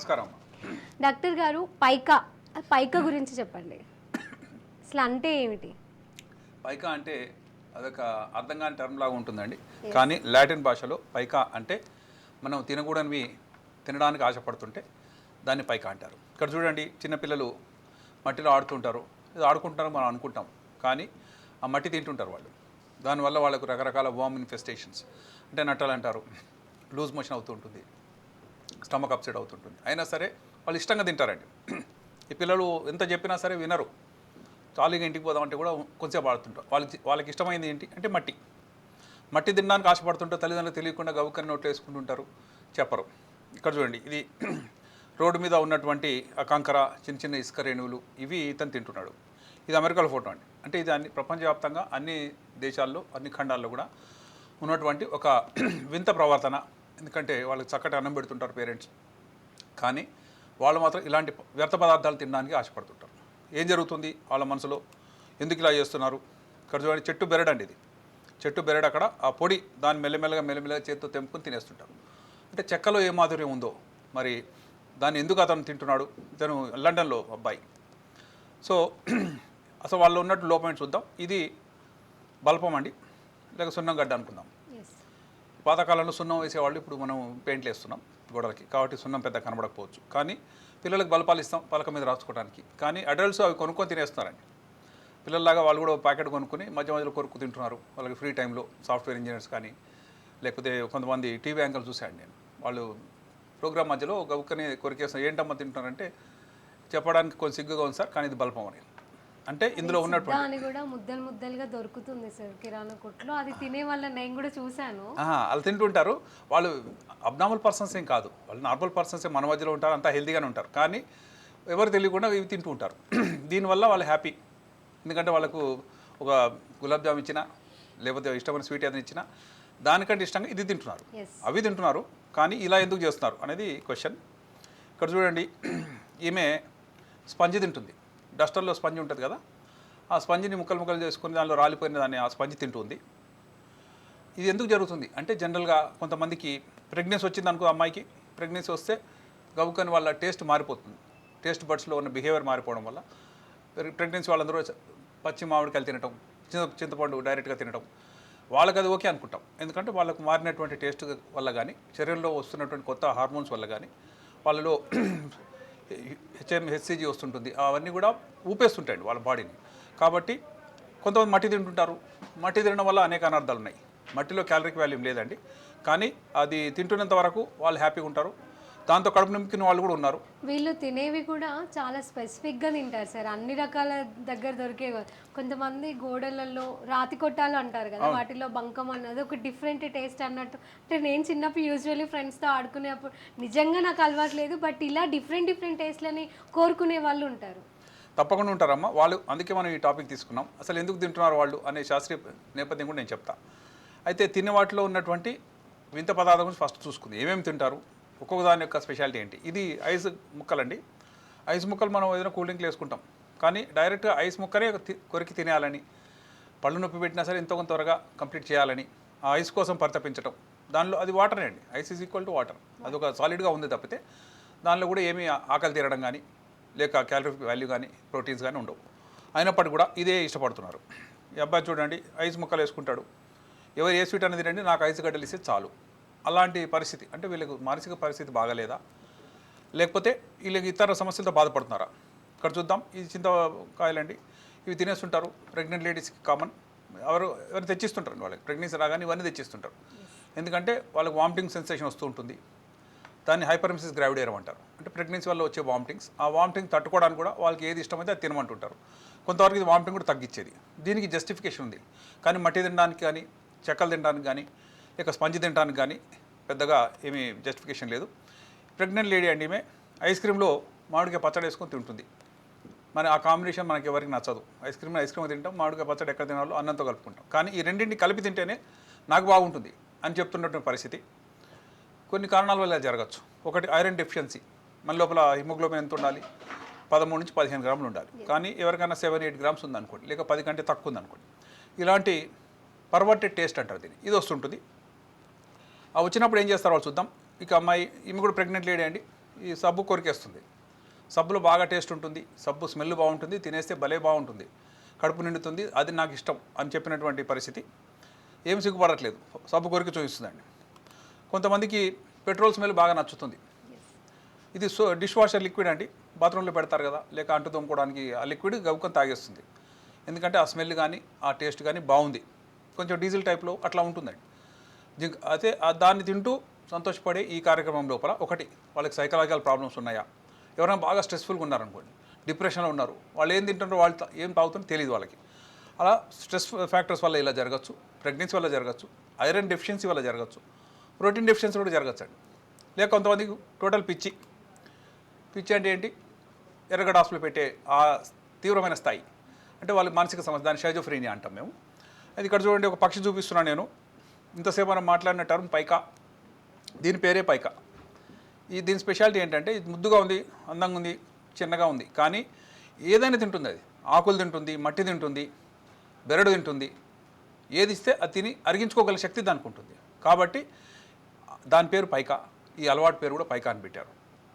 నమస్కారం. డాక్టర్ గారు, పైకా పైకా గురించి చెప్పండి. అసలు అంటే ఏమిటి? పైకా అంటే అదొక అర్థం కాని టర్మ్ లాగా ఉంటుందండి. కానీ లాటిన్ భాషలో పైకా అంటే మనం తినకూడనివి తినడానికి ఆశపడుతుంటే దాన్ని పైకా అంటారు. ఇక్కడ చూడండి, చిన్నపిల్లలు మట్టిలో ఆడుతుంటారు, ఇది ఆడుకుంటారు మనం అనుకుంటాం, కానీ ఆ మట్టి తింటుంటారు వాళ్ళు. దానివల్ల వాళ్ళకు రకరకాల వామ్ ఇన్ఫెస్టేషన్స్ అంటే నట్టలు అంటారు, లూజ్ మోషన్ అవుతుంటుంది, స్టమక్ అప్సెట్ అవుతుంటుంది. అయినా సరే వాళ్ళు ఇష్టంగా తింటారండి. ఈ పిల్లలు ఎంత చెప్పినా సరే వినరు. చాలీగా ఇంటికి పోదామంటే కూడా కొంచెంసేపు ఆడుతుంటారు. వాళ్ళకి ఇష్టమైంది ఏంటి అంటే మట్టి తినడానికి ఆశపడుతుంటే తల్లిదండ్రులు తెలియకుండా గవుకని నోట్లు వేసుకుంటుంటారు, చెప్పరు. ఇక్కడ చూడండి, ఇది రోడ్డు మీద ఉన్నటువంటి ఆ కంకర, చిన్న చిన్న ఇసుక రేణువులు, ఇవి ఇతను తింటున్నాడు. ఇది అమెరికాలో ఫోటో అండి. అంటే ఇది ప్రపంచవ్యాప్తంగా అన్ని దేశాల్లో, అన్ని ఖండాల్లో కూడా ఉన్నటువంటి ఒక వింత ప్రవర్తన. ఎందుకంటే వాళ్ళకి చక్కటి అన్నం పెడుతుంటారు పేరెంట్స్, కానీ వాళ్ళు మాత్రం ఇలాంటి వ్యర్థ పదార్థాలు తినడానికి ఆశపడుతుంటారు. ఏం జరుగుతుంది వాళ్ళ మనసులో, ఎందుకు ఇలా చేస్తున్నారు? ఇక్కడ చూడండి, చెట్టు బెరడండి ఇది. చెట్టు బెరడు, అక్కడ ఆ పొడి దాన్ని మెల్లమెల్లగా చేతితో తెంపుకొని తినేస్తుంటారు. అంటే చెక్కలో ఏ మాధుర్యం ఉందో మరి దాన్ని ఎందుకు అతను తింటున్నాడు? ఇతను లండన్లో అబ్బాయి. సో అసలు వాళ్ళు ఉన్నట్టు లోపం చూద్దాం. ఇది బల్పం అండి, లేక సున్నం గడ్డ అనుకుందాం. పాతకాలంలో సున్నం వేసేవాళ్ళు, ఇప్పుడు మనం పెయింట్లు వేస్తున్నాం గోడలకి, కాబట్టి సున్నం పెద్ద కనబడకపోవచ్చు. కానీ పిల్లలకు బల్పాలు ఇస్తాం పలక మీద రాసుకోవడానికి, కానీ అడల్ట్స్ అవి కొనుక్కొని తినేస్తున్నారండి. పిల్లల్లాగా వాళ్ళు కూడా ప్యాకెట్ కొనుక్కొని మధ్య మధ్యలో కొరుకు తింటున్నారు. వాళ్ళకి ఫ్రీ టైంలో సాఫ్ట్వేర్ ఇంజనీర్స్ కానీ, లేకపోతే కొంతమంది టీవీ యాంకర్లు చూశాను నేను, వాళ్ళు ప్రోగ్రామ్ మధ్యలో గబుక్కని కొరికేస్తున్నారు. ఏంటమ్మా తింటున్నారంటే చెప్పడానికి కొంచెం సిగ్గుగా ఉంది సార్, కానీ ఇది బల్పం అని. అంటే ఇందులో ఉన్నటువంటి అని కూడా ముద్దలు ముద్దలుగా దొరుకుతుంది సార్ కిరాణా కొట్లో, అది తినే వాళ్ళ నేను కూడా చూశాను. వాళ్ళు తింటుంటారు. వాళ్ళు అబ్నార్మల్ పర్సన్స్ ఏం కాదు, వాళ్ళు నార్మల్ పర్సన్సే మన మధ్యలో ఉంటారు, అంతా హెల్తీగానే ఉంటారు, కానీ ఎవరు తెలియకుండా ఇవి తింటూ ఉంటారు. దీనివల్ల వాళ్ళు హ్యాపీ, ఎందుకంటే వాళ్ళకు ఒక గులాబ్ జామ్ ఇచ్చినా, లేకపోతే ఇష్టమైన స్వీట్ ఏదైనా ఇచ్చినా దానికంటే ఇష్టంగా ఇది తింటున్నారు. అవి తింటున్నారు, కానీ ఇలా ఎందుకు చేస్తున్నారు అనేది క్వశ్చన్. ఇక్కడ చూడండి, ఈమె స్పంజ్ తింటుంది. డస్టర్లో స్పంజ్ ఉంటుంది కదా, ఆ స్పంజిని ముక్కలు చేసుకుని దానిలో రాలిపోయిన దాన్ని ఆ స్పంజ్ తింటుంది. ఇది ఎందుకు జరుగుతుంది అంటే, జనరల్గా కొంతమందికి ప్రెగ్నెన్సీ వచ్చింది అనుకో, అమ్మాయికి ప్రెగ్నెన్సీ వస్తే గబుక్కని వాళ్ళ టేస్ట్ మారిపోతుంది. టేస్ట్ బడ్స్లో ఉన్న బిహేవియర్ మారిపోవడం వల్ల ప్రెగ్నెన్సీ వాళ్ళందరూ పచ్చి మామిడికాయలు తినటం, చింతపండు డైరెక్ట్గా తినటం, వాళ్ళకి అది ఓకే అనుకుంటాం. ఎందుకంటే వాళ్ళకు మారినటువంటి టేస్ట్ వల్ల కానీ, శరీరంలో వస్తున్నటువంటి కొత్త హార్మోన్స్ వల్ల కానీ, వాళ్ళలో హెచ్సిజీ వస్తుంటుంది, అవన్నీ కూడా ఊపేస్తుంటాయండి వాళ్ళ బాడీని. కాబట్టి కొంతమంది మట్టి తింటుంటారు. మట్టి తినడం వల్ల అనేక అనర్థాలు ఉన్నాయి. మట్టిలో క్యాలరీకి వాల్యూమ్ లేదండి, కానీ అది తింటున్నంత వరకు వాళ్ళు హ్యాపీగా ఉంటారు. దాంతో కడుపు నింపుకున్న వాళ్ళు కూడా ఉన్నారు. వీళ్ళు తినేవి కూడా చాలా స్పెసిఫిక్గా తింటారు సార్, అన్ని రకాల దగ్గర దొరికేవి. కొంతమంది గోడలలో రాతి కొట్టాలు అంటారు కదా, వాటిలో బంకం అన్నది ఒక డిఫరెంట్ టేస్ట్ అన్నట్టు. అంటే నేను చిన్నప్పుడు యూజువల్లీ ఫ్రెండ్స్తో ఆడుకునేప్పుడు నిజంగా నాకు అలవాటు లేదు, బట్ ఇలా డిఫరెంట్ టేస్ట్లని కోరుకునే వాళ్ళు ఉంటారు. తప్పకుండా ఉంటారమ్మా వాళ్ళు. అందుకే మనం ఈ టాపిక్ తీసుకున్నాం. అసలు ఎందుకు తింటున్నారు వాళ్ళు అనే శాస్త్రీయ నేపథ్యం కూడా నేను చెప్తాను. అయితే తినే వాటిలో ఉన్నటువంటి వింత పదార్థం గురించి ఫస్ట్ చూసుకుంది. ఏమేమి తింటారు, ఒక్కొక్క దాని యొక్క స్పెషాలిటీ ఏంటి. ఇది ఐస్ ముక్కలండి. ఐస్ ముక్కలు మనం ఏదైనా కూల్ డ్రింక్లు వేసుకుంటాం, కానీ డైరెక్ట్గా ఐస్ ముక్కనే కొరికి తినేయాలని, పళ్ళు నొప్పి పెట్టినా సరే ఇంత కొంత త్వరగా కంప్లీట్ చేయాలని ఆ ఐస్ కోసం పరితపించడం. దానిలో అది వాటరే అండి, ice is equal to water. అది ఒక సాలిడ్గా ఉంది తప్పితే దానిలో కూడా ఏమీ ఆకలి తీరడం కానీ, లేక క్యాలరీ వాల్యూ కానీ, ప్రోటీన్స్ కానీ ఉండవు. అయినప్పటికీ కూడా ఇదే ఇష్టపడుతున్నారు. ఈ అబ్బాయి చూడండి, ఐస్ ముక్కలు వేసుకుంటాడు. ఎవరు ఏ స్వీట్ అనేది రండి, నాకు ఐస్ గడ్డలు ఇస్తే చాలు. అలాంటి పరిస్థితి అంటే వీళ్ళకి మానసిక పరిస్థితి బాగాలేదా, లేకపోతే వీళ్ళకి ఇతర సమస్యలతో బాధపడుతున్నారా? ఇక్కడ చూద్దాం, ఇది చింతకాయలండి. ఇవి తినేస్తుంటారు. ప్రెగ్నెంట్ లేడీస్కి కామన్, ఎవరు తెచ్చిస్తుంటారు వాళ్ళకి ప్రెగ్నెన్సీ రాగానే ఇవన్నీ తెచ్చిస్తుంటారు. ఎందుకంటే వాళ్ళకి వామిటింగ్ సెన్సేషన్ వస్తూ ఉంటుంది. దాన్ని హైపర్మెసిస్ గ్రావిడేరం అంటారు. అంటే ప్రెగ్నెన్సీ వల్ల వచ్చే వామిటింగ్స్, ఆ వామిటింగ్ తట్టుకోవడానికి కూడా వాళ్ళకి ఏది ఇష్టమైతే అది తినమంటుంటారు. కొంతవరకు ఇది వామిటింగ్ కూడా తగ్గించేది. దీనికి జస్టిఫికేషన్ ఉంది, కానీ మట్టి తినడానికి కానీ, చెక్కలు తినడానికి కానీ, లేక స్పంజ్ తినడానికి కానీ పెద్దగా ఏమీ జస్టిఫికేషన్ లేదు. ప్రెగ్నెంట్ లేడీ అండి, ఈమె ఐస్ క్రీమ్లో మామిడికాయ పచ్చడి వేసుకొని తింటుంది. మరి ఆ కాంబినేషన్ మనకి ఎవరికి నచ్చదు. ఐస్ క్రీమ్ తింటాం, మామిడికాయ పచ్చడి ఎక్కడ తినాలో అన్నంతో కలుపుకుంటాం. కానీ ఈ రెండింటిని కలిపి తింటేనే నాకు బాగుంటుంది అని చెప్తున్నటువంటి పరిస్థితి. కొన్ని కారణాల వల్ల జరగచ్చు. ఒకటి, ఐరన్ డెఫిషియన్సీ. మన లోపల హిమోగ్లోబిన్ ఎంత ఉండాలి, 13 నుంచి 15 గ్రాములు ఉండాలి. కానీ ఎవరికైనా 7-8 గ్రామ్స్ ఉందనుకోండి, లేక 10 కంటే తక్కువ ఉందనుకోండి, ఇలాంటి పర్వర్టెడ్ టేస్ట్ అంటారు దీన్ని, ఇది వస్తుంటుంది. వచ్చినప్పుడు ఏం చేస్తారు వాళ్ళు చూద్దాం. ఇక అమ్మాయి, ఈమె కూడా ప్రెగ్నెంట్ లేడీ అండి. ఈ సబ్బు కొరికేస్తుంది. సబ్బులో బాగా టేస్ట్ ఉంటుంది, సబ్బు స్మెల్ బాగుంటుంది, తినేస్తే భలే బాగుంటుంది, కడుపు నిండుతుంది, అది నాకు ఇష్టం అని చెప్పినటువంటి పరిస్థితి. ఏం సిగ్గుపడట్లేదు, సబ్బు కొరికి చూపిస్తుందండి. కొంతమందికి పెట్రోల్ స్మెల్ బాగా నచ్చుతుంది. ఇది డిష్ వాషర్ లిక్విడ్ అండి, బాత్రూంలో పెడతారు కదా, లేక అంటు తోముకోవడానికి ఆ లిక్విడ్ గవ్వుకొని తాగేస్తుంది. ఎందుకంటే ఆ స్మెల్ కానీ ఆ టేస్ట్ కానీ బాగుంది. కొంచెం డీజిల్ టైప్లో అట్లా ఉంటుందండి. అయితే దాన్ని తింటూ సంతోషపడే ఈ కార్యక్రమం లోపల ఒకటి, వాళ్ళకి సైకలాజికల్ ప్రాబ్లమ్స్ ఉన్నాయా, ఎవరైనా బాగా స్ట్రెస్ఫుల్గా ఉన్నారనుకోండి, డిప్రెషన్లో ఉన్నారు, వాళ్ళు ఏం తింటారో వాళ్ళు ఏం తాగుతుందో తెలియదు వాళ్ళకి. అలా స్ట్రెస్ ఫ్యాక్టర్స్ వల్ల ఇలా జరగచ్చు, ప్రెగ్నెన్సీ వల్ల జరగచ్చు, ఐరన్ డెఫిషియన్సీ వల్ల జరగచ్చు, ప్రోటీన్ డెఫిషియన్సీ కూడా జరగచ్చు అండి. లేక కొంతమందికి టోటల్ పిచ్చి అంటే ఏంటి, ఎర్రగడ్డ హాస్పిటల్ పెట్టే ఆ తీవ్రమైన స్థాయి అంటే వాళ్ళకి మానసిక సమస్య, దాన్ని షైజోఫ్రీనియా అంటాం మేము. అది ఇక్కడ చూడండి, ఒక పక్షి చూపిస్తున్నాను నేను. ఇంతసేపు మనం మాట్లాడిన టర్మ్ పైకా, దీని పేరే పైకా. దీని స్పెషాలిటీ ఏంటంటే ఇది ముద్దుగా ఉంది, అందంగా ఉంది, చిన్నగా ఉంది, కానీ ఏదైనా తింటుంది. అది ఆకులు తింటుంది, మట్టి తింటుంది, బెరడు తింటుంది, ఏది ఇస్తే అది తిని అరిగించుకోగల శక్తి దానికి ఉంటుంది. కాబట్టి దాని పేరు పైకా. ఈ అలవాటు పేరు కూడా పైకా అని పెట్టారు.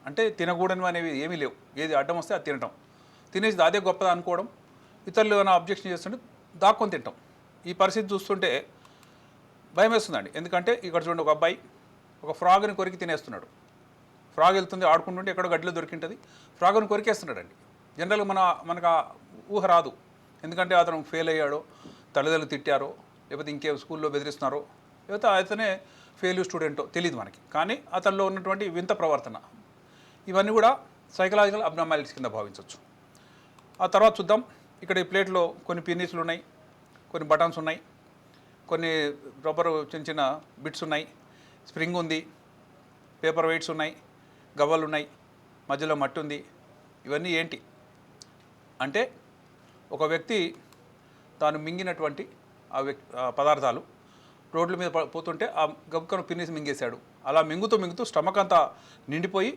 అంటే తినకూడనివి అనేవి ఏమీ లేవు, ఏది అడ్డం వస్తే అది తినటం, తినేసి అదే గొప్పది అనుకోవడం, ఇతరులు ఏమైనా అబ్జెక్షన్ చేస్తుంటే దాక్కొని తింటాం. ఈ పరిస్థితి చూస్తుంటే భయం వేస్తుందండి. ఎందుకంటే ఇక్కడ చూడండి, ఒక అబ్బాయి ఒక ఫ్రాగ్ని కొరికి తినేస్తున్నాడు. ఫ్రాగ్ వెళ్తుంది, ఆడుకుంటుంటే ఎక్కడో గడ్డిలో దొరికింటుంది, ఫ్రాగ్ని కొరికేస్తున్నాడండి. జనరల్గా మనకు ఆ ఊహ రాదు. ఎందుకంటే అతను ఫెయిల్ అయ్యాడో, తల్లిదండ్రులు తిట్టారో, లేకపోతే ఇంకే స్కూల్లో బెదిరిస్తున్నారో, లేకపోతే అతనే ఫెయిల్యూర్ స్టూడెంటో తెలియదు మనకి. కానీ అతనిలో ఉన్నటువంటి వింత ప్రవర్తన, ఇవన్నీ కూడా సైకలాజికల్ అబ్నార్మాలిటీస్ కింద భావించవచ్చు. ఆ తర్వాత చూద్దాం. ఇక్కడ ఈ ప్లేట్లో కొన్ని పిన్నీస్లు ఉన్నాయి, కొన్ని బటన్స్ ఉన్నాయి, కొన్ని రబ్బరు చిన్న చిన్న బిట్స్ ఉన్నాయి, స్ప్రింగ్ ఉంది, పేపర్ వెయిట్స్ ఉన్నాయి, గవ్వలు ఉన్నాయి, మధ్యలో మట్టి ఉంది. ఇవన్నీ ఏంటి అంటే, ఒక వ్యక్తి తాను మింగినటువంటి ఆ పదార్థాలు రోడ్ల మీద పోతుంటే ఆ గబుకను పిన్నేసి మింగేశాడు. అలా మింగుతూ స్టమక్ అంతా నిండిపోయి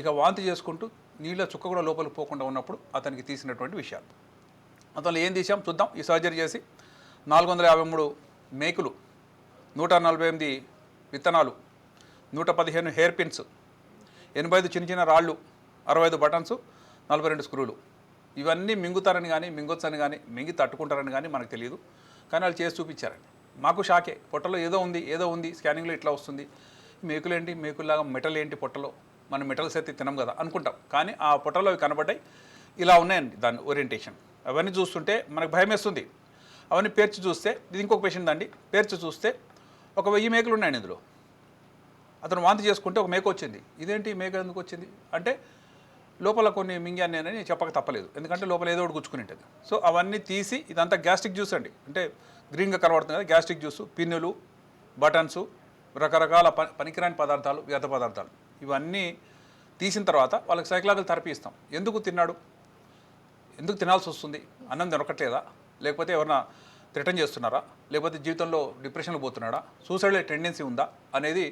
ఇక వాంతి చేసుకుంటూ నీళ్ళ చుక్క కూడా లోపలికి పోకుండా ఉన్నప్పుడు అతనికి తీసినటువంటి విషయాలు. అతను ఏం తీసాం చూద్దాం. ఈ సర్జరీ చేసి 453 మేకులు, 148 విత్తనాలు, 115 హెయిర్ పిన్స్, 85 చిన్న చిన్న రాళ్ళు, 65 బటన్స్, 42 స్క్రూలు. ఇవన్నీ మింగుతారని కానీ మింగొచ్చని కానీ మింగి తట్టుకుంటారని కానీ మనకు తెలియదు. కానీ వాళ్ళు చేసి చూపించారండి. మాకు షాకే, పొట్టలో ఏదో ఉంది స్కానింగ్లో ఇట్లా వస్తుంది, మేకులేంటి, మేకుల్లాగా మెటల్ ఏంటి పొట్టలో, మనం మెటల్స్ అయితే తినం కదా అనుకుంటాం. కానీ ఆ పొట్టలో అవి కనబడ్డాయి, ఇలా ఉన్నాయండి దాని ఓరియంటేషన్. అవన్నీ చూస్తుంటే మనకు భయం వేస్తుంది. అవన్నీ పేర్చి చూస్తే, ఇది ఇంకొక పేషెంట్ అండి, పేర్చి చూస్తే 1000 మేకలు ఉన్నాయండి ఇందులో. అతను వాంతి చేసుకుంటే ఒక మేక వచ్చింది. ఇదేంటి మేక ఎందుకు వచ్చింది అంటే, లోపల కొన్ని మింగాను నేనని చెప్పక తప్పలేదు, ఎందుకంటే లోపల ఏదో ఒకటి గుచ్చుకుని ఉంటుంది. సో అవన్నీ తీసి, ఇదంతా గ్యాస్ట్రిక్ జ్యూస్ అండి, అంటే గ్రీన్గా కనబడుతుంది కదా గ్యాస్ట్రిక్ జ్యూసు, పిన్నులు, బటన్సు, రకరకాల పనికిరాని పదార్థాలు, వ్యర్థ పదార్థాలు, ఇవన్నీ తీసిన తర్వాత వాళ్ళకి సైకలాజికల్ థెరపీ ఇస్తాం. ఎందుకు తిన్నాడు, ఎందుకు తినాల్సి వస్తుంది, అన్నం దొరకట్లేదా, లేకపోతే ఎవరైనా థ్రెటన్ చేస్తున్నారా, లేకపోతే జీవితంలో డిప్రెషన్లో పోతున్నాడా, సూసైడ్ టెండెన్సీ ఉందా అనేది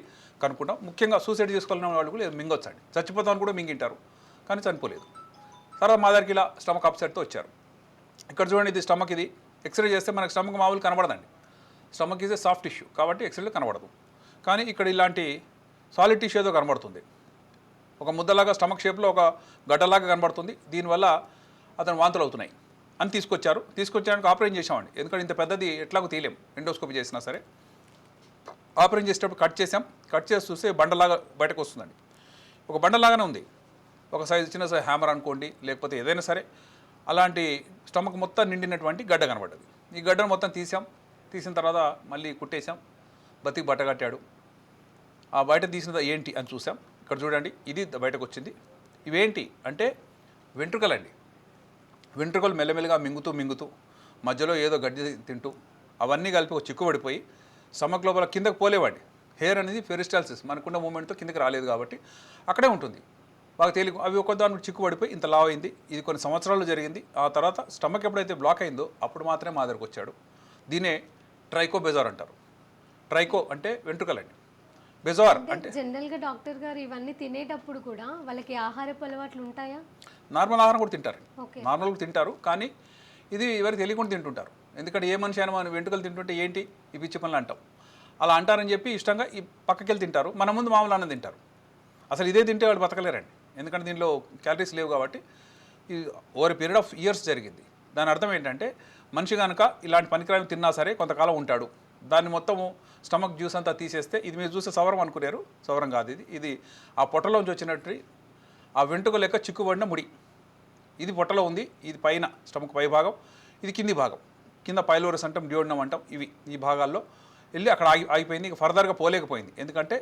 కనుక్కుంటాం. ముఖ్యంగా సూసైడ్ చేసుకోవాలనే వాళ్ళు కూడా మింగొచ్చండి, చచ్చిపోతామని కూడా మింగింటారు కానీ చనిపోలేదు. తర్వాత మా దగ్గరికి ఇలా స్టమక్ అప్సెట్తో వచ్చారు. ఇక్కడ చూడండి, ఇది స్టమక్, ఇది ఎక్స్రే చేస్తే మనకి స్టమక్ మామూలు కనబడదండి. Stomach is a soft tissue కాబట్టి ఎక్స్రేలో కనబడదు. కానీ ఇక్కడ ఇలాంటి సాలిడ్ టిష్యూ ఏదో కనబడుతుంది, ఒక ముద్దలాగా స్టమక్ షేప్లో ఒక గడ్డలాగా కనబడుతుంది. దీనివల్ల అతను వాంతులు అవుతున్నాయి అని తీసుకొచ్చానికి ఆపరేషన్ చేసామండి. ఎందుకంటే ఇంత పెద్దది ఎట్లాగో తీయలేం, ఎండోస్కోపీ చేసినా సరే. ఆపరేషన్ చేసేటప్పుడు కట్ చేసి చూస్తే బండలాగా బయటకు వస్తుందండి. ఒక బండలాగానే ఉంది, ఒక సైజు చిన్న సైజు హ్యామర్ అనుకోండి, లేకపోతే ఏదైనా సరే. అలాంటి స్టమక్ మొత్తం నిండినటువంటి గడ్డ కనబడ్డది. ఈ గడ్డను మొత్తం తీసిన తర్వాత మళ్ళీ కుట్టేసాం, బతికి బట్టగట్టాడు. ఆ బయట తీసినది ఏంటి అని చూసాం. ఇక్కడ చూడండి, ఇది బయటకు వచ్చింది. ఇవేంటి అంటే వెంట్రుకలండి. వెంట్రుకలు మెల్లమెల్లగా మింగుతూ మధ్యలో ఏదో గడ్డి తింటూ అవన్నీ కలిపి ఒక చిక్కుబడిపోయి స్టమక్ లోపల కిందకు పోలేవండి. హెయిర్ అనేది పెరిస్టాల్సిస్ మనకున్న మూమెంట్తో కిందకి రాలేదు కాబట్టి అక్కడే ఉంటుంది. బాగా తేలిక అవి ఒక్కదానికి చిక్కుబడిపోయి ఇంత లావ్ అయింది. ఇది కొన్ని సంవత్సరాలు జరిగింది. ఆ తర్వాత స్టమక్ ఎప్పుడైతే బ్లాక్ అయిందో అప్పుడు మాత్రమే మా దగ్గరకు వచ్చాడు. దీనే ట్రైకో బెజార్ అంటారు. ట్రైకో అంటే వెంట్రుకలండి, బెజార్ అంటే జనరల్గా డాక్టర్ గారు ఇవన్నీ తినేటప్పుడు కూడా వాళ్ళకి ఆహారపు అలవాట్లు ఉంటాయా? నార్మల్ ఆహారం కూడా తింటారు, నార్మల్గా తింటారు. కానీ ఇది ఎవరికి తెలియకుండా తింటుంటారు. ఎందుకంటే ఏ మనిషి అయినా మనం వెంట్రుకలు తింటుంటే ఏంటి ఈ పిచ్చి పనులు అంటాం. అలా అంటారని చెప్పి ఇష్టంగా ఈ పక్కకెళ్ళి తింటారు. మన ముందు మామూలు అన్నం తింటారు. అసలు ఇదే తింటే వాళ్ళు బతకలేరండి. ఎందుకంటే దీనిలో క్యాలరీస్ లేవు కాబట్టి ఇది ఓవర్ పీరియడ్ ఆఫ్ ఇయర్స్ జరిగింది. దాని అర్థం ఏంటంటే మనిషి కనుక ఇలాంటి పనికిరాని తిన్నా సరే కొంతకాలం ఉంటాడు. దాన్ని మొత్తము స్టమక్ జ్యూస్ అంతా తీసేస్తే, ఇది మీరు చూస్తే సవరం అనుకున్నారు, సవరం కాదు ఇది ఆ పొట్టలోంచి వచ్చినట్టు ఆ వెంట్రుక లెక్క చిక్కుబడిన ముడి. ఇది పొట్టలో ఉంది, ఇది పైన స్టమక్ పై భాగం, ఇది కింది భాగం, కింద పైలోరస్ అంటాం, డియోడినం అంటాం. ఈ భాగాల్లో వెళ్ళి అక్కడ ఆగిపోయింది. ఇక ఫర్దర్గా పోలేకపోయింది. ఎందుకంటే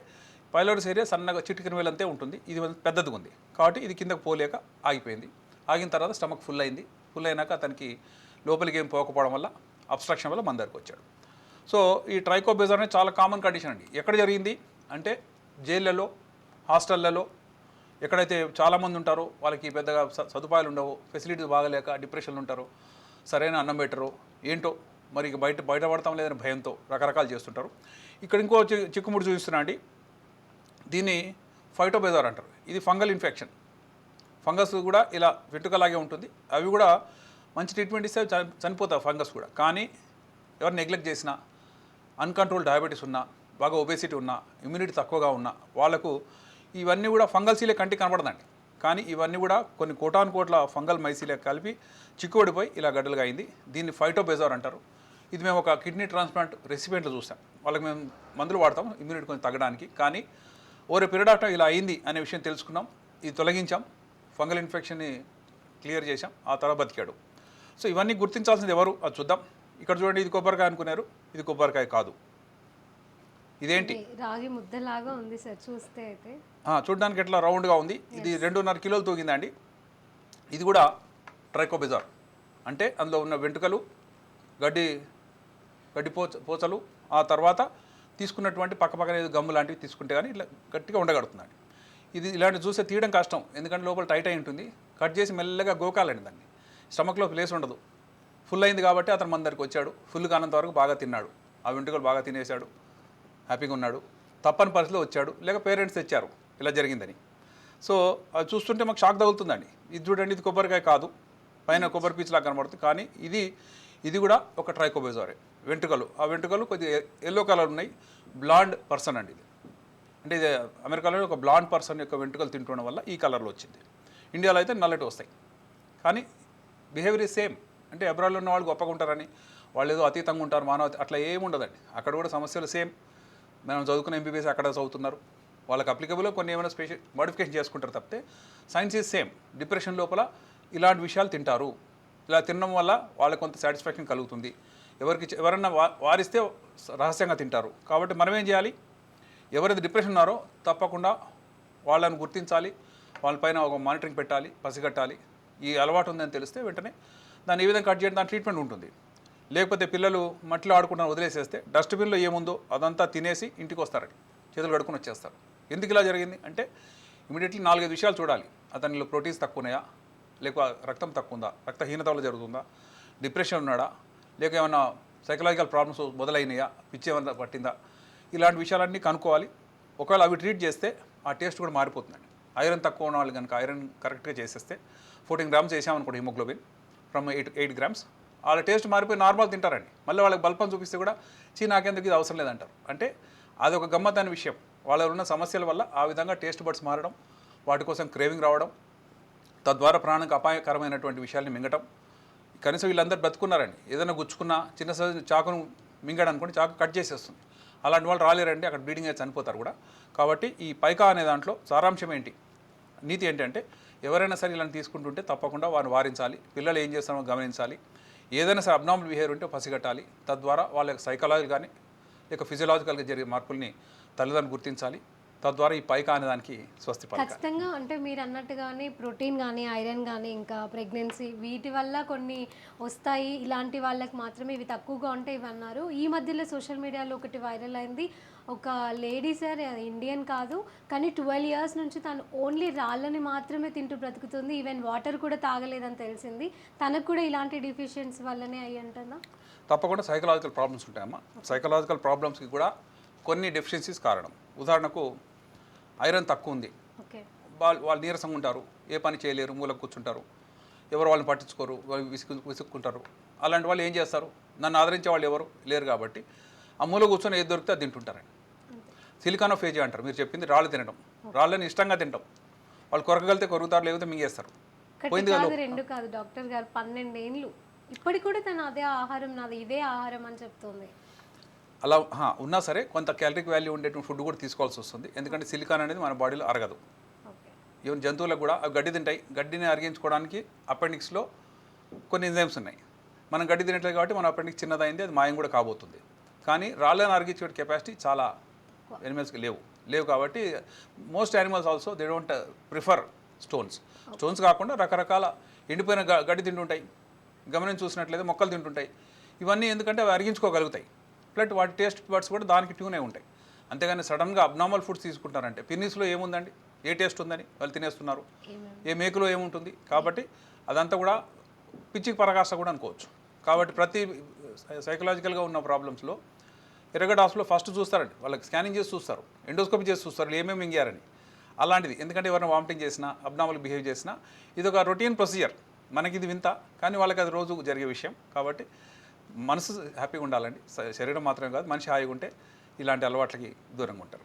పైలోరస్ ఏరియా సన్నగా చిటికిన వేలంతే ఉంటుంది, ఇది పెద్దదిగా ఉంది కాబట్టి ఇది కిందకు పోలేక ఆగిపోయింది. ఆగిన తర్వాత స్టమక్ ఫుల్ అయింది. ఫుల్ అయినాక అతనికి లోపలికి ఏం పోకపోవడం వల్ల అబ్స్ట్రక్షన్ వల్ల మన దగ్గరకు వచ్చాడు. సో ఈ ట్రైకోబెజార్ అనేది చాలా కామన్ కండిషన్ అండి. ఎక్కడ జరిగింది అంటే జైళ్ళలో, హాస్టళ్లలో, ఎక్కడైతే చాలామంది ఉంటారో వాళ్ళకి పెద్దగా సదుపాయాలు ఉండవు, ఫెసిలిటీస్ బాగలేక డిప్రెషన్లు ఉంటారు, సరైన అన్నం పెట్టరు, ఏంటో మరి బయటపడతాం లేదని భయంతో రకరకాలు చేస్తుంటారు. ఇక్కడ ఇంకో చిక్కుముడి చూపిస్తున్నా అండి. దీన్ని ఫైటోబెజార్ అంటారు. ఇది ఫంగల్ ఇన్ఫెక్షన్. ఫంగస్ కూడా ఇలా వెంట్రుకలాగే ఉంటుంది. అవి కూడా మంచి ట్రీట్మెంట్ ఇస్తే చనిపోతాయి ఫంగస్ కూడా. కానీ ఎవరు నెగ్లెక్ట్ చేసినా, అన్కంట్రోల్ డయాబెటీస్ ఉన్నా, బాగా ఒబేసిటీ ఉన్నా, ఇమ్యూనిటీ తక్కువగా ఉన్నా వాళ్ళకు ఇవన్నీ కూడా ఫంగల్ సీలే కంటికి కనబడదండి. కానీ ఇవన్నీ కూడా కొన్ని కోటాను కోట్ల ఫంగల్ మైసీలే కలిపి చిక్కుబడిపోయి ఇలా గడ్డలుగా అయింది. దీన్ని ఫైటోబెజార్ అంటారు. ఇది మేము ఒక కిడ్నీ ట్రాన్స్ప్లాంట్ రెసిపియంట్లో చూసాం. వాళ్ళకి మేము మందులు వాడతాం ఇమ్యూనిటీ కొంచెం తగ్గడానికి. కానీ ఓవర్ పీరియడ్ ఆఫ్ టైం ఇలా అయింది అనే విషయం తెలుసుకున్నాం. ఇది తొలగించాం, ఫంగల్ ఇన్ఫెక్షన్ని క్లియర్ చేసాం, ఆ తర్వాత బతికాడు. సో ఇవన్నీ గుర్తించాల్సింది ఎవరు అది చూద్దాం. ఇక్కడ చూడండి, ఇది కొబ్బరికాయ అనుకున్నారు, ఇది కొబ్బరికాయ కాదు. ఇదేంటి? రాగి ముద్దలాగా ఉంది సార్ చూస్తే అయితే. చూడడానికి ఎట్లా రౌండ్గా ఉంది. ఇది 2.5 కిలోలు తూగిందండి. ఇది కూడా ట్రైకోబెజార్ అంటే అందులో ఉన్న వెంట్రుకలు, గడ్డి పోచలు, ఆ తర్వాత తీసుకున్నటువంటి పక్కపక్కన గమ్ము లాంటివి తీసుకుంటే కానీ ఇట్లా గట్టిగా ఉండగడుతుందండి. ఇది ఇలాంటి చూస్తే తీయడం కష్టం, ఎందుకంటే లోపల టైట్ అయి ఉంటుంది. కట్ చేసి మెల్లగా గోకాలండి దాన్ని. స్టమక్లో ప్లేస్ ఉండదు. ఫుల్ అయింది కాబట్టి అతను మన దగ్గరికి వచ్చాడు. ఫుల్ కానంత వరకు బాగా తిన్నాడు, ఆ వెంట్రుకలు బాగా తినేశాడు, హ్యాపీగా ఉన్నాడు. తప్పని పరిస్థితిలో వచ్చాడు, లేక పేరెంట్స్ తెచ్చారు ఇలా జరిగిందని. సో అది చూస్తుంటే మాకు షాక్ తగులుతుందండి. ఇది చూడండి, ఇది కొబ్బరికాయ కాదు, పైన కొబ్బరి పీచులా కనబడుతుంది. కానీ ఇది కూడా ఒక ట్రైకోబెజారే. వెంట్రుకలు, ఆ వెంట్రుకలు కొద్దిగా ఎల్లో కలర్ ఉన్నాయి. బ్లాండ్ పర్సన్ అండి ఇది. అంటే ఇది అమెరికాలో ఒక బ్లాండ్ పర్సన్ యొక్క వెంట్రుకలు తింటుండడం వల్ల ఈ కలర్లో వచ్చింది. ఇండియాలో అయితే నల్లటి వస్తాయి. కానీ బిహేవియర్ ఈజ్ సేమ్. అంటే అబ్రాడ్లో ఉన్న వాళ్ళు గొప్పగా ఉంటారని, వాళ్ళు ఏదో అతీతంగా ఉంటారు, మానవ అట్లా ఏమి ఉండదండి. అక్కడ కూడా సమస్యలు సేమ్. మనం చదువుకున్న ఎంబీబీఎస్ అక్కడ చదువుతున్నారు, వాళ్ళకి అప్లికబుల్ కొన్ని ఏమైనా స్పెషల్ మోడిఫికేషన్ చేసుకుంటారు తప్పితే సైన్స్ ఈజ్ సేమ్. డిప్రెషన్ లోపల ఇలాంటి విషయాలు తింటారు. ఇలా తినడం వల్ల వాళ్ళకి కొంత సాటిస్ఫాక్షన్ కలుగుతుంది. ఎవరన్నా వారిస్తే రహస్యంగా తింటారు. కాబట్టి మనం ఏం చేయాలి? ఎవరైతే డిప్రెషన్ ఉన్నారో తప్పకుండా వాళ్ళని గుర్తించాలి, వాళ్ళపైన ఒక మానిటరింగ్ పెట్టాలి, పసిగట్టాలి. ఈ అలవాటు ఉందని తెలిస్తే వెంటనే దాన్ని ఏ విధంగా కట్ చేయడం, దాని ట్రీట్మెంట్ ఉంటుంది. లేకపోతే పిల్లలు మట్టిలో ఆడుకుంటూ వదిలేసేస్తే డస్ట్బిన్లో ఏముందో అదంతా తినేసి ఇంటికి వస్తారండి, చేతులు కడుక్కుని వచ్చేస్తారు. ఎందుకు ఇలా జరిగింది అంటే ఇమీడియట్లీ 4-5 విషయాలు చూడాలి. అతనిలో ప్రోటీన్స్ తక్కువ ఉన్నాయా, లేక రక్తం తక్కువ ఉందా, రక్తహీనత వల్ల జరుగుతుందా, డిప్రెషన్ ఉన్నాడా, లేక ఏమైనా సైకలాజికల్ ప్రాబ్లమ్స్ మొదలైనయా, పిచ్చి ఏమైనా పట్టిందా, ఇలాంటి విషయాలన్నీ కనుక్కోవాలి. ఒకవేళ అవి ట్రీట్ చేస్తే ఆ టేస్ట్ కూడా మారిపోతుందండి. ఐరన్ తక్కువ ఉన్న వాళ్ళు కనుక ఐరన్ కరెక్ట్గా చేసేస్తే 14 గ్రామ్స్ వేసామనుకోండి హిమోగ్లోబిన్ ఫ్రమ్ 8 గ్రామ్స్, వాళ్ళ టేస్ట్ మారిపోయి నార్మల్ తింటారండి. మళ్ళీ వాళ్ళకి బల్పం చూపిస్తే కూడా నాకెందుకు ఇది అవసరం లేదంటారు. అంటే అదొక గమ్మత్తైన విషయం. వాళ్ళ ఉన్న సమస్యల వల్ల ఆ విధంగా టేస్ట్ బడ్స్ మారడం, వాటి కోసం క్రేవింగ్ రావడం, తద్వారా ప్రాణానికి అపాయకరమైనటువంటి విషయాల్ని మింగటం. కనీసం వీళ్ళందరూ బతుకున్నారండి. ఏదైనా గుచ్చుకున్నా చిన్న సైజు చాకును మింగాడనుకోండి, చాకు కట్ చేసేస్తుంది. అలాంటి వాళ్ళు రాలేరండి, అక్కడ బ్లీడింగ్ అయితే చనిపోతారు కూడా. కాబట్టి ఈ పైకా అనే దాంట్లో సారాంశం ఏంటి, నీతి ఏంటంటే ఎవరైనా సరే ఇలాంటి తీసుకుంటుంటే తప్పకుండా వారిని వారించాలి. పిల్లలు ఏం చేస్తారో గమనించాలి. ఏదైనా సరే అబ్నార్మల్ బిహేవియర్ ఉంటే పసిగట్టాలి. తద్వారా వాళ్ళ సైకలాజికల్ కానీ లేక ఫిజియలాజికల్గా జరిగే మార్పుల్ని తల్లిదండ్రులు గుర్తించాలి. తద్వారా ఈ పైకా అనే దానికి స్వస్తి పలకాలి. ఖచ్చితంగా అంటే మీరు అన్నట్టుగానే ప్రోటీన్ కానీ ఐరన్ కానీ ఇంకా ప్రెగ్నెన్సీ వీటి వల్ల కొన్ని వస్తాయి, ఇలాంటి వాళ్ళకి మాత్రమే ఇవి తక్కువగా ఉంటాయి ఇవి అన్నారు. ఈ మధ్యలో సోషల్ మీడియాలో ఒకటి వైరల్ అయింది. ఒక లేడీ సార్, ఇండియన్ కాదు కానీ 12 years నుంచి తను ఓన్లీ రాళ్ళని మాత్రమే తింటూ బ్రతుకుతుంది, ఈవెన్ వాటర్ కూడా తాగలేదని తెలిసింది. తనకు కూడా ఇలాంటి డిఫిషియన్సీ వల్లనే అయ్యి అంటుందా? తప్పకుండా సైకలాజికల్ ప్రాబ్లమ్స్ ఉంటాయమ్మా. సైకలాజికల్ ప్రాబ్లమ్స్కి కూడా కొన్ని డెఫిషియన్సీస్ కారణం. ఉదాహరణకు ఐరన్ తక్కువ ఉంది, వాళ్ళు నీరసంగా ఉంటారు, ఏ పని చేయలేరు, మూలకు కూర్చుంటారు, ఎవరు వాళ్ళని పట్టించుకోరు, విసుక్కుంటారు. అలాంటి వాళ్ళు ఏం చేస్తారు? నన్ను ఆదరించే వాళ్ళు ఎవరు లేరు కాబట్టి ఆ మూల కూర్చొని ఏది దొరికితే అది తింటుంటారండి. సిలికానోఫేజియా అంటారు, మీరు చెప్పింది రాళ్ళు తినడం. రాళ్ళని ఇష్టంగా తింటాం. వాళ్ళు కొరకగలితే కొరుకుతారు, లేకపోతే మింగేస్తారు. ఒకటి కాదు 2 కాదు డాక్టర్ గారు, 12 ఏళ్ళు ఇప్పటికి కూడా తను అదే ఆహారం, నాది ఇదే ఆహారం అని చెప్తుంది. అలా ఉన్నా సరే కొంత క్యాలరిక్ వాల్యూ ఉండేటువంటి ఫుడ్ కూడా తీసుకోవాల్సి వస్తుంది. ఎందుకంటే సిలికాన్ అనేది మన బాడీలో అరగదు. ఓకే. ఈవెన్ జంతువులకు కూడా అవి గడ్డి తింటాయి. గడ్డిని అరిగించుకోవడానికి అపెండిక్స్లో కొన్ని ఎంజైమ్స్ ఉన్నాయి. మనం గడ్డి తినట్లేదు కాబట్టి మన అపెండిక్స్ చిన్నదైంది, అది మాయం కూడా కాబోతుంది. కానీ రాళ్ళని అరిగించే కెపాసిటీ చాలా ఎనిమల్స్కి లేవు కాబట్టి most animals also they don't prefer stones కాకుండా రకరకాల ఎండిపోయిన గడ్డి తింటుంటాయి. గమనించి చూసినట్లయితే మొక్కలు తింటుంటాయి. ఇవన్నీ ఎందుకంటే అవి అరిగించుకోగలుగుతాయి. ప్లస్ వాటి టేస్ట్ బడ్స్ కూడా దానికి ట్యూన్ అయి ఉంటాయి. అంతేగాని సడన్గా అబ్నార్మల్ ఫుడ్స్ తీసుకుంటారంటే పిన్నీస్లో ఏముందండి, ఏ టేస్ట్ ఉందని వాళ్ళు తినేస్తున్నారు, ఏ మేకులో ఏముంటుంది. కాబట్టి అదంతా కూడా పిచ్చికి పరకాష్ట కూడా అనుకోవచ్చు. కాబట్టి ప్రతి సైకలాజికల్గా ఉన్న ప్రాబ్లమ్స్లో ఎర్రగడ్డ హాస్పిటల్లో ఫస్ట్ చూస్తారండి, వాళ్ళకి స్కానింగ్ చేసి చూస్తారు, ఎండోస్కోపీ చేసి చూస్తారు ఏమేమి మింగారని. అలాంటిది ఎందుకంటే ఎవరైనా వామిటింగ్ చేసినా, అబ్నార్మల్ బిహేవ్ చేసినా ఇది ఒక రొటీన్ ప్రొసీజర్. మనకి ఇది వింత, కానీ వాళ్ళకి అది రోజు జరిగే విషయం. కాబట్టి మనసు హ్యాపీగా ఉండాలండి, శరీరం మాత్రమే కాదు మనిషి హాయిగా ఉంటే ఇలాంటి అలవాట్లకి దూరంగా ఉంటారు.